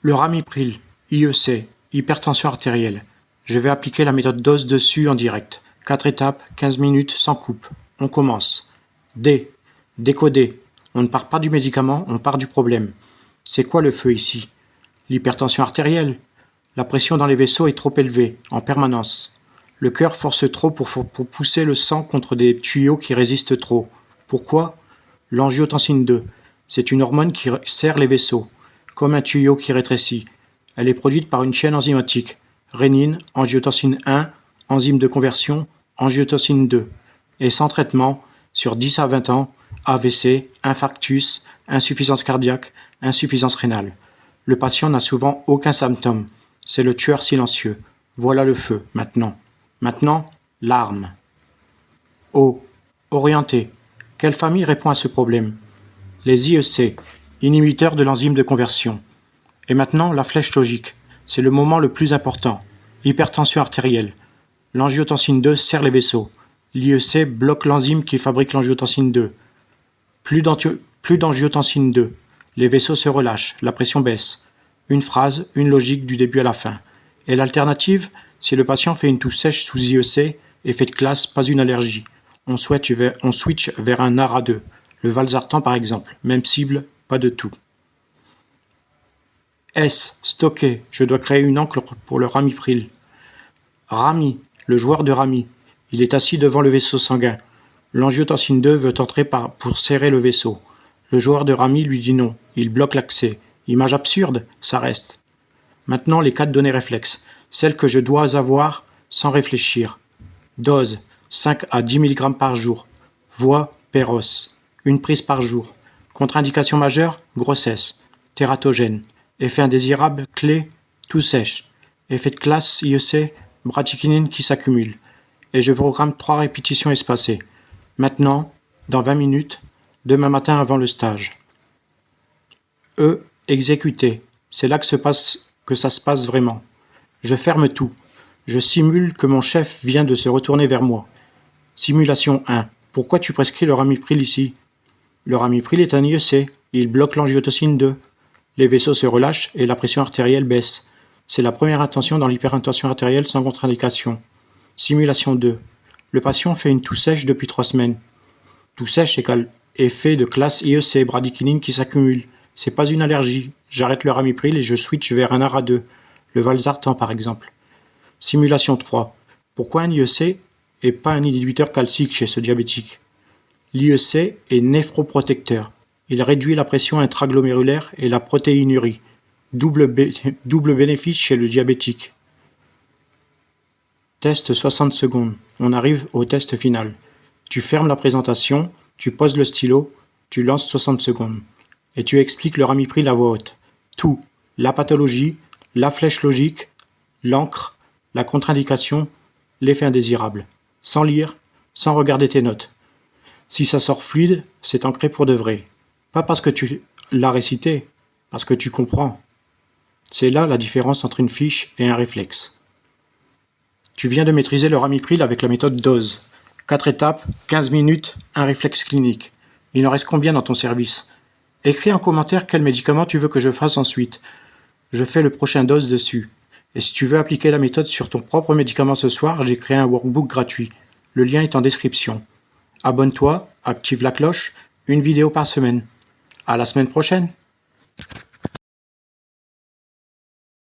Le ramipril, IEC, hypertension artérielle. Je vais appliquer la méthode dose dessus en direct. 4 étapes, 15 minutes, sans coupe. On commence. D. Décoder. On ne part pas du médicament, on part du problème. C'est quoi le feu ici? L'hypertension artérielle. La pression dans les vaisseaux est trop élevée, en permanence. Le cœur force trop pour pousser le sang contre des tuyaux qui résistent trop. Pourquoi? L'angiotensine 2. C'est une hormone qui serre les vaisseaux, comme un tuyau qui rétrécit. Elle est produite par une chaîne enzymatique. Rénine, angiotensine 1, enzyme de conversion, angiotensine 2. Et sans traitement, sur 10 à 20 ans, AVC, infarctus, insuffisance cardiaque, insuffisance rénale. Le patient n'a souvent aucun symptôme. C'est le tueur silencieux. Voilà le feu, maintenant. Maintenant, l'arme. O. Orienté. Quelle famille répond à ce problème? Les IEC, inhibiteurs de l'enzyme de conversion. Et maintenant, la flèche logique. C'est le moment le plus important. Hypertension artérielle. L'angiotensine 2 serre les vaisseaux. L'IEC bloque l'enzyme qui fabrique l'angiotensine 2. Plus d'angiotensine 2. Les vaisseaux se relâchent, la pression baisse. Une phrase, une logique du début à la fin. Et l'alternative, si le patient fait une toux sèche sous IEC, effet de classe, pas une allergie. On switch vers un ARA2. Le valsartan par exemple, même cible, pas de tout. S. Stocker. Je dois créer une encre pour le ramipril. Rami. Le joueur de rami. Il est assis devant le vaisseau sanguin. L'angiotensine 2 veut entrer pour serrer le vaisseau. Le joueur de rami lui dit non. Il bloque l'accès. Image absurde, ça reste. Maintenant les 4 données réflexes. Celles que je dois avoir sans réfléchir. Dose. 5 à 10 mg par jour. Voie, péros. Une prise par jour. Contre-indication majeure, grossesse. Tératogène. Effet indésirable, clé, toux sèche. Effet de classe, IEC, bradykinine qui s'accumule. Et je programme 3 répétitions espacées. Maintenant, dans 20 minutes, demain matin avant le stage. E. Exécuter. C'est là que ça se passe vraiment. Je ferme tout. Je simule que mon chef vient de se retourner vers moi. Simulation 1. Pourquoi tu prescris le ramipril ici? Le ramipril est un IEC. Il bloque l'angiotensine 2. Les vaisseaux se relâchent et la pression artérielle baisse. C'est la première intention dans l'hypertension artérielle sans contre-indication. Simulation 2. Le patient fait une toux sèche depuis 3 semaines. Toux sèche égale effet de classe IEC, bradykinine qui s'accumule. C'est pas une allergie. J'arrête le ramipril et je switch vers un ARA2. Le valsartan par exemple. Simulation 3. Pourquoi un IEC et pas un inhibiteur calcique chez ce diabétique? L'IEC est néphroprotecteur. Il réduit la pression intraglomérulaire et la protéinurie. Double bénéfice chez le diabétique. Test 60 secondes. On arrive au test final. Tu fermes la présentation, tu poses le stylo, tu lances 60 secondes. Et tu expliques le ramipril à voix haute. Tout. La pathologie, la flèche logique, l'encre, la contre-indication, l'effet indésirable. Sans lire, sans regarder tes notes. Si ça sort fluide, c'est ancré pour de vrai. Pas parce que tu l'as récité, parce que tu comprends. C'est là la différence entre une fiche et un réflexe. Tu viens de maîtriser le ramipril avec la méthode dose. 4 étapes, 15 minutes, un réflexe clinique. Il en reste combien dans ton service? Écris en commentaire quel médicament tu veux que je fasse ensuite. Je fais le prochain dose dessus. Et si tu veux appliquer la méthode sur ton propre médicament ce soir, j'ai créé un workbook gratuit. Le lien est en description. Abonne-toi, active la cloche, une vidéo par semaine. À la semaine prochaine!